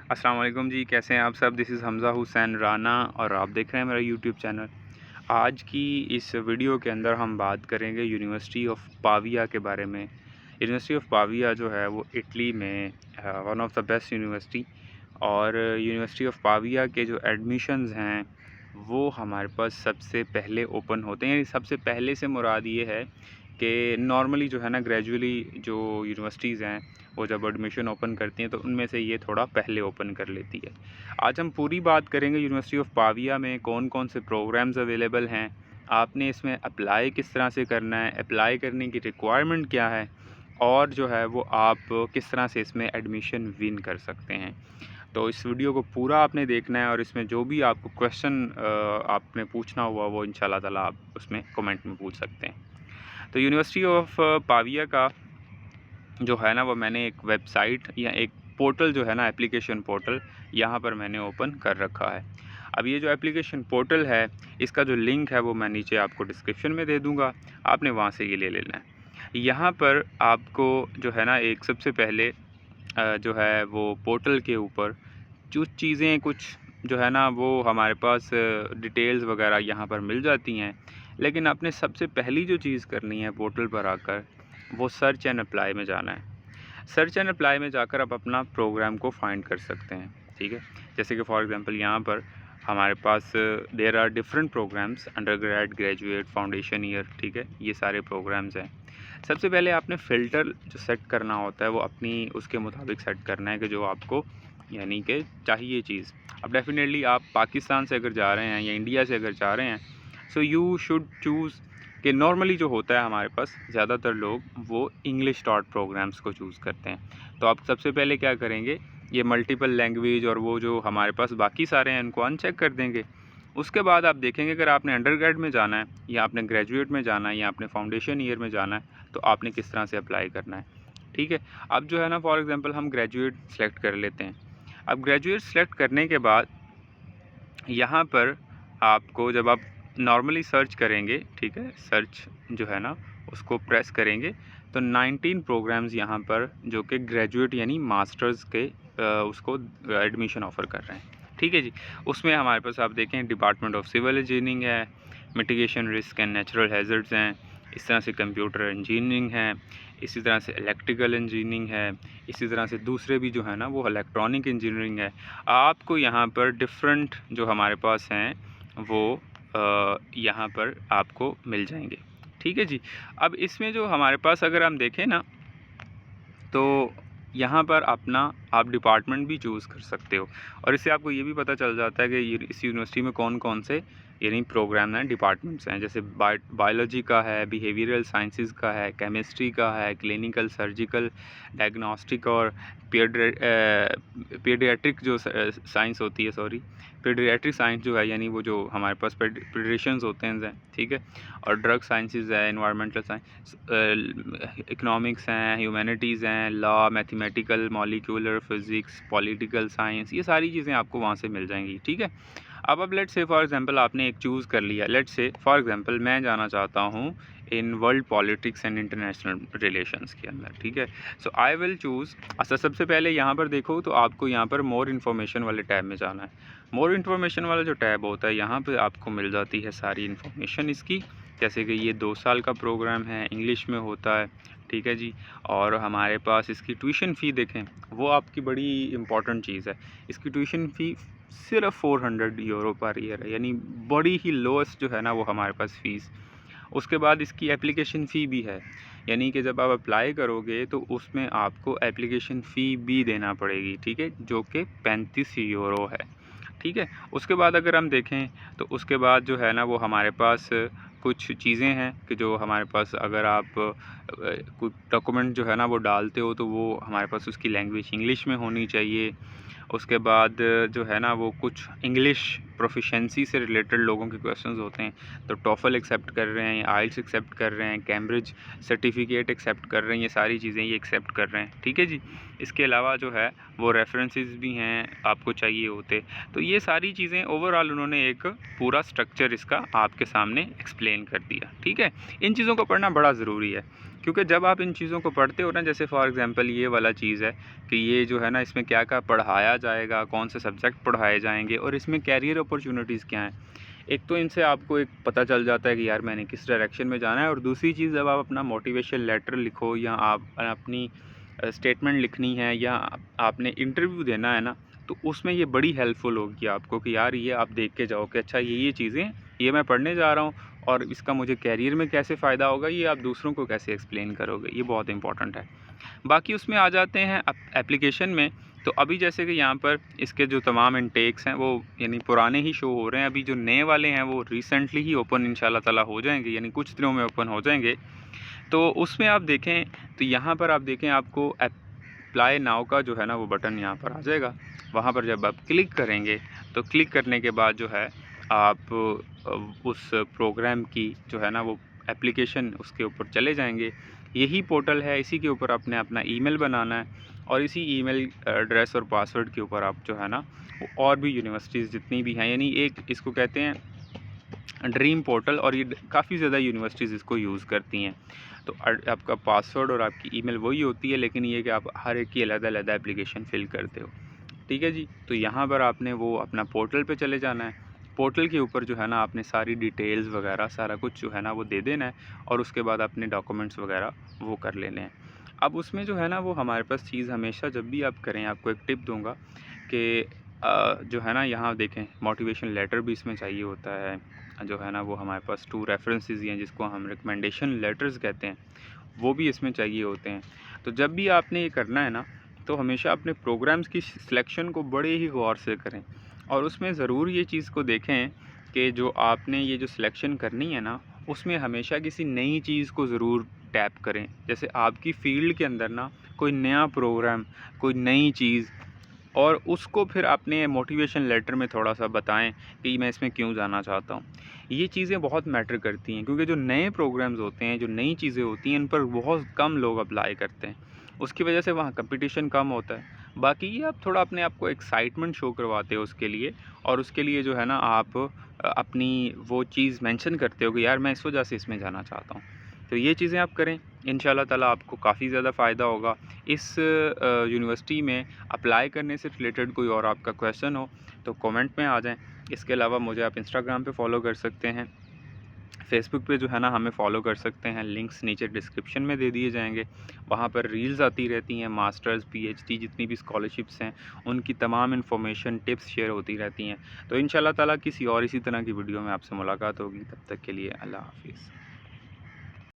अस्सलाम वालेकुम जी, कैसे हैं आप सब? दिस इज़ हमज़ा हुसैन राना और आप देख रहे हैं मेरा यूट्यूब चैनल। आज की इस वीडियो के अंदर हम बात करेंगे यूनिवर्सिटी ऑफ पाविया के बारे में। यूनिवर्सिटी ऑफ पाविया जो है वो इटली में one of the best university, और यूनिवर्सिटी ऑफ पाविया के जो एडमिशन्स हैं वो हमारे पास सबसे पहले ओपन होते हैं। यानी सबसे पहले से मुराद ये है कि नॉर्मली जो है ना, ग्रेजुअली जो यूनिवर्सिटीज़ हैं वो जब एडमिशन ओपन करती हैं तो उनमें से ये थोड़ा पहले ओपन कर लेती है। आज हम पूरी बात करेंगे यूनिवर्सिटी ऑफ पाविया में कौन कौन से प्रोग्राम्स अवेलेबल हैं, आपने इसमें अप्लाई किस तरह से करना है, अप्लाई करने की रिक्वायरमेंट क्या है, और जो है वो आप किस तरह से इसमें एडमिशन विन कर सकते हैं। तो इस वीडियो को पूरा आपने देखना है और इसमें जो भी आपको क्वेश्चन आपने पूछना हुआ वो इंशाल्लाह ताला आप उसमें कमेंट में पूछ सकते हैं। तो यूनिवर्सिटी ऑफ पाविया का जो है ना वो मैंने एक वेबसाइट या एक पोर्टल जो है ना, एप्लीकेशन पोर्टल, यहाँ पर मैंने ओपन कर रखा है। अब ये जो एप्लीकेशन पोर्टल है इसका जो लिंक है वो मैं नीचे आपको डिस्क्रिप्शन में दे दूँगा, आपने वहाँ से ये ले लेना है। यहाँ पर आपको जो है ना, एक सबसे पहले जो है वो पोर्टल के ऊपर जो चीज़ें कुछ जो है ना वो हमारे पास डिटेल्स वगैरह यहाँ पर मिल जाती हैं, लेकिन आपने सबसे पहली जो चीज़ करनी है पोर्टल पर आकर, वो सर्च एंड अप्लाई में जाना है। सर्च एंड अप्लाई में जाकर आप अपना प्रोग्राम को फाइंड कर सकते हैं, ठीक है। जैसे कि फॉर एग्जांपल यहाँ पर हमारे पास there are different programs, undergrad, graduate, foundation year, ठीक है, ये सारे प्रोग्राम्स हैं। सबसे पहले आपने फ़िल्टर जो सेट करना होता है वो अपनी उसके मुताबिक सेट करना है कि जो आपको यानी कि चाहिए चीज़। अब डेफ़िनेटली आप पाकिस्तान से अगर जा रहे हैं या इंडिया से अगर जा रहे हैं, सो यू शुड चूज़ कि नॉर्मली जो होता है हमारे पास ज़्यादातर लोग वो इंग्लिश टॉट प्रोग्राम्स को चूज़ करते हैं। तो आप सबसे पहले क्या करेंगे, ये मल्टीपल लैंग्वेज और वो जो हमारे पास बाकी सारे हैं उनको अनचेक कर देंगे। उसके बाद आप देखेंगे अगर आपने अंडरग्रेड में जाना है या आपने ग्रेजुएट में जाना है या आपने फाउंडेशन ईयर में जाना है तो आपने किस तरह से अप्लाई करना है, ठीक है। अब जो है ना, फॉर एग्ज़ाम्पल हम ग्रेजुएट सेलेक्ट कर लेते हैं। अब ग्रेजुएट सेलेक्ट करने के बाद यहाँ पर आपको जब आप नॉर्मली सर्च करेंगे, ठीक है, सर्च जो है ना उसको प्रेस करेंगे तो 19 प्रोग्राम्स यहाँ पर जो कि ग्रेजुएट यानी मास्टर्स के उसको एडमिशन ऑफ़र कर रहे हैं, ठीक है जी। उसमें हमारे पास आप देखें डिपार्टमेंट ऑफ सिविल इंजीनियरिंग है, mitigation risk and natural hazards हैं, इस तरह से कंप्यूटर इंजीनियरिंग है, इसी तरह से इलेक्ट्रिकल इंजीनियरिंग है, इसी तरह से दूसरे भी जो है ना वो इलेक्ट्रॉनिक इंजीनियरिंग है। आपको यहाँ पर डिफरेंट जो हमारे पास हैं वो यहाँ पर आपको मिल जाएंगे, ठीक है जी। अब इसमें जो हमारे पास अगर हम देखें ना, तो यहाँ पर अपना आप डिपार्टमेंट भी चूज़ कर सकते हो, और इससे आपको ये भी पता चल जाता है कि इस यूनिवर्सिटी में कौन कौन से यानी प्रोग्राम हैं, डिपार्टमेंट्स हैं। जैसे बायोलॉजी का है, बिहेवियरल साइंसेस का है, केमिस्ट्री का है, क्लिनिकल, सर्जिकल, डायग्नोस्टिक और पीडियाट्रिक जो साइंस होती है, सॉरी, पीडियाट्रिक साइंस जो है यानी वो जो हमारे पास पीडियाट्रिशियंस होते हैं, ठीक है, और ड्रग साइंसेस है, एनवायरमेंटल साइंस, इकोनॉमिक्स हैं, ह्यूमैनिटीज़ हैं, law, mathematical, molecular physics, political science, ये सारी चीज़ें आपको वहाँ से मिल जाएंगी, ठीक है। अब लेट्स से फॉर एग्जांपल आपने एक चूज़ कर लिया, लेट्स से फॉर एग्जांपल मैं जाना चाहता हूँ in world politics and international relations के अंदर, ठीक है। सो आई विल चूज़, अच्छा सबसे पहले यहाँ पर देखो तो आपको यहाँ पर मोर इन्फॉर्मेशन वाले टैब में जाना है। मोर इन्फॉर्मेशन वाला जो टैब होता है यहाँ पे आपको मिल जाती है सारी इन्फॉर्मेशन इसकी, जैसे कि ये 2 साल का प्रोग्राम है, इंग्लिश में होता है, ठीक है जी। और हमारे पास इसकी ट्यूशन फ़ी देखें, वो आपकी बड़ी इम्पॉर्टेंट चीज़ है। इसकी ट्यूशन फ़ी सिर्फ 400 यूरो पर ईयर है, यानी बड़ी ही लोएस्ट जो है ना वो हमारे पास फ़ीस। उसके बाद इसकी एप्लीकेशन फ़ी भी है, यानी कि जब आप अप्लाई करोगे तो उसमें आपको एप्लीकेशन फ़ी भी देना पड़ेगी, ठीक है, जो कि 35 यूरो है, ठीक है। उसके बाद अगर हम देखें तो उसके बाद जो है ना वो हमारे पास कुछ चीज़ें हैं कि जो हमारे पास अगर आप कोई डॉक्यूमेंट जो है ना वो डालते हो तो वो हमारे पास उसकी लैंग्वेज इंग्लिश में होनी चाहिए। उसके बाद जो है ना वो कुछ इंग्लिश प्रोफिशिएंसी से रिलेटेड लोगों के क्वेश्चंस होते हैं, तो टॉफल एक्सेप्ट कर रहे हैं, आइल्स एक्सेप्ट कर रहे हैं, कैम्ब्रिज सर्टिफिकेट एक्सेप्ट कर रहे हैं, ये सारी चीज़ें ये एक्सेप्ट कर रहे हैं, ठीक है जी। इसके अलावा जो है वो रेफरेंसेस भी हैं आपको चाहिए होते। तो ये सारी चीज़ें ओवरऑल उन्होंने एक पूरा स्ट्रक्चर इसका आपके सामने एक्सप्लेन कर दिया, ठीक है। इन चीज़ों को पढ़ना बड़ा ज़रूरी है। क्योंकि जब आप इन चीज़ों को पढ़ते हो ना, जैसे फॉर एग्ज़ाम्पल ये वाला चीज़ है कि ये जो है ना, इसमें क्या-क्या पढ़ाया जाएगा, कौन से सब्जेक्ट पढ़ाए जाएँगे और इसमें करियर अपॉर्चुनिटीज़ क्या हैं। एक तो इनसे आपको एक पता चल जाता है कि यार मैंने किस डायरेक्शन में जाना है, और दूसरी चीज़, जब आप अपना मोटिवेशन लेटर लिखो या आप अपनी स्टेटमेंट लिखनी है या आपने इंटरव्यू देना है ना, तो उसमें ये बड़ी हेल्पफुल होगी आपको कि यार ये आप देख के जाओ कि अच्छा ये चीज़ें ये मैं पढ़ने जा रहा हूँ और इसका मुझे करियर में कैसे फ़ायदा होगा, ये आप दूसरों को कैसे एक्सप्लेन करोगे, ये बहुत इंपॉर्टेंट है। बाकी उसमें आ जाते हैं एप्लीकेशन में। तो अभी जैसे कि यहाँ पर इसके जो तमाम इनटेक्स हैं वो यानी पुराने ही शो हो रहे हैं, अभी जो नए वाले हैं वो रिसेंटली ही ओपन इंशाल्लाह ताला हो जाएंगे, यानी कुछ दिनों में ओपन हो जाएंगे। तो उसमें आप देखें तो यहाँ पर आप देखें आपको अप्लाई नाउ का जो है ना वो बटन यहाँ पर आ जाएगा। वहाँ पर जब आप क्लिक करेंगे तो क्लिक करने के बाद जो है आप उस प्रोग्राम की जो है ना वो एप्लीकेशन उसके ऊपर चले जाएंगे। यही पोर्टल है, इसी के ऊपर आपने अपना ईमेल बनाना है और इसी ईमेल एड्रेस और पासवर्ड के ऊपर आप जो है ना वो और भी यूनिवर्सिटीज़ जितनी भी हैं, यानी एक इसको कहते हैं ड्रीम पोर्टल, और ये काफ़ी ज़्यादा यूनिवर्सिटीज़ इसको यूज़ करती हैं। तो आपका पासवर्ड और आपकी ईमेल वही होती है, लेकिन ये कि आप हर एक की अलग-अलग एप्लीकेशन फ़िल करते हो। ठीक है जी, तो यहाँ पर आपने वो अपना पोर्टल पे चले जाना है। पोर्टल के ऊपर जो है ना आपने सारी डिटेल्स वगैरह सारा कुछ जो है ना वो दे देना है, और उसके बाद अपने डॉक्यूमेंट्स वगैरह वो कर लेने हैं। अब उसमें जो है ना वो हमारे पास चीज़ हमेशा जब भी आप करें, आपको एक टिप दूँगा कि जो है ना यहाँ देखें मोटिवेशन लेटर भी इसमें चाहिए होता है। जो है ना वो हमारे पास 2 रेफ़रेंसेस ही हैं जिसको हम रिकमेंडेशन लेटर्स कहते हैं, वो भी इसमें चाहिए होते हैं। तो जब भी आपने ये करना है ना, तो हमेशा अपने प्रोग्राम्स की सिलेक्शन को बड़े ही गौर से करें, और उसमें ज़रूर ये चीज़ को देखें कि जो आपने ये जो सिलेक्शन करनी है ना, उसमें हमेशा किसी नई चीज़ को ज़रूर टैप करें। जैसे आपकी फ़ील्ड के अंदर ना कोई नया प्रोग्राम, कोई नई चीज़, और उसको फिर अपने मोटिवेशन लेटर में थोड़ा-सा बताएँ कि मैं इसमें क्यों जाना चाहता हूँ। ये चीज़ें बहुत मैटर करती हैं, क्योंकि जो नए प्रोग्राम्स होते हैं, जो नई चीज़ें होती हैं, इन पर बहुत कम लोग अप्लाई करते हैं। उसकी वजह से वहाँ कॉम्पिटिशन कम होता है। बाकी ये आप थोड़ा अपने आप को एक्साइटमेंट शो करवाते हो उसके लिए, और उसके लिए जो है ना आप अपनी वो चीज़ मेंशन करते हो कि यार मैं इस वजह से इसमें जाना चाहता हूँ। तो ये चीज़ें आप करें, इंशाल्लाह ताला आपको काफ़ी ज़्यादा फ़ायदा होगा। इस यूनिवर्सिटी में अप्लाई करने से रिलेटेड कोई और आपका क्वेश्चन हो तो कमेंट में आ जाएँ। इसके अलावा मुझे आप इंस्टाग्राम पे फ़ॉलो कर सकते हैं। फ़ेसबुक पे जो है ना हमें फ़ॉलो कर सकते हैं, लिंक्स नीचे डिस्क्रिप्शन में दे दिए जाएँगे। वहाँ पर रील्स आती रहती हैं, मास्टर्स, पीएचडी जितनी भी स्कॉलरशिप्स हैं, उनकी तमाम इन्फॉर्मेशन, टिप्स शेयर होती रहती हैं। तो इंशाल्लाह ताला किसी और इसी तरह की वीडियो में आपसे मुलाकात होगी। तब तक के लिए अल्लाह हाफ़िज़।